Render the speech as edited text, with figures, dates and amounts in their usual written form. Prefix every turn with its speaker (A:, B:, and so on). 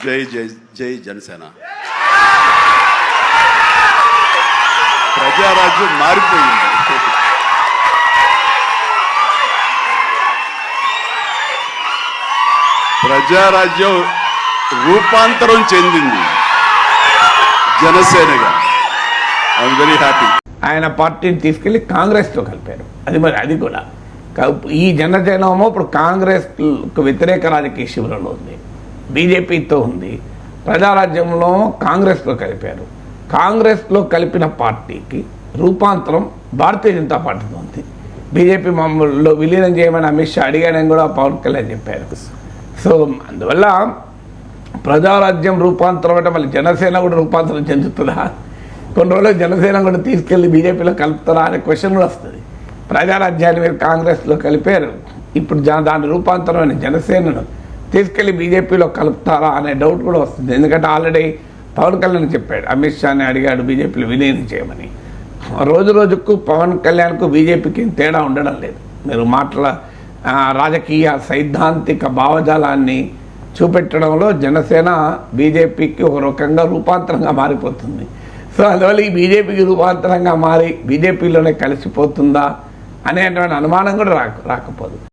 A: జై జై జై జనసేన. ప్రజారాజ్యం మారిపోయింది. ప్రజారాజ్యం రూపాంతరం చెందింది జనసేనగా. I'm very happy.
B: ఆయన పార్టీని తీసుకెళ్లి కాంగ్రెస్తో కలిపారు. అది కూడా ఈ జనసేనమో ఇప్పుడు కాంగ్రెస్కు వ్యతిరేక రాజకీయ శిబిరంలో ఉంది, బీజేపీతో ఉంది. ప్రజారాజ్యంలో కాంగ్రెస్లో కలిపారు. కాంగ్రెస్లో కలిపిన పార్టీకి రూపాంతరం భారతీయ జనతా పార్టీతో ఉంది. బీజేపీ మామూలులో విలీనం చేయమని అమిత్ షా అడిగాడని కూడా పవన్ కళ్యాణ్ చెప్పారు. సో అందువల్ల ప్రజారాజ్యం రూపాంతరం అంటే మళ్ళీ జనసేన కూడా రూపాంతరం చెందుతుందా, కొన్ని రోజులు జనసేన కూడా తీసుకెళ్లి బీజేపీలో కలుపుతారా అనే క్వశ్చన్ కూడా వస్తుంది. ప్రజారాజ్యాన్ని మీరు కాంగ్రెస్లో కలిపారు, ఇప్పుడు దాని రూపాంతరమైన జనసేనను తీసుకెళ్లి బీజేపీలో కలుపుతారా అనే డౌట్ కూడా వస్తుంది. ఎందుకంటే ఆల్రెడీ పవన్ కళ్యాణ్ చెప్పాడు, అమిత్ షాని అడిగాడు బీజేపీలో విలీనం చేయమని. రోజు రోజుకు పవన్ కళ్యాణ్కు బీజేపీకి తేడా ఉండడం లేదు. మీరు రాజకీయ సైద్ధాంతిక భావజాలాన్ని చూపెట్టడంలో జనసేన బీజేపీకి ఒక రకంగా రూపాంతరంగా మారిపోతుంది. సో అందువల్ల ఈ బీజేపీకి రూపాంతరంగా మారి బీజేపీలోనే కలిసిపోతుందా అనేటువంటి అనుమానం కూడా రాకపోదు.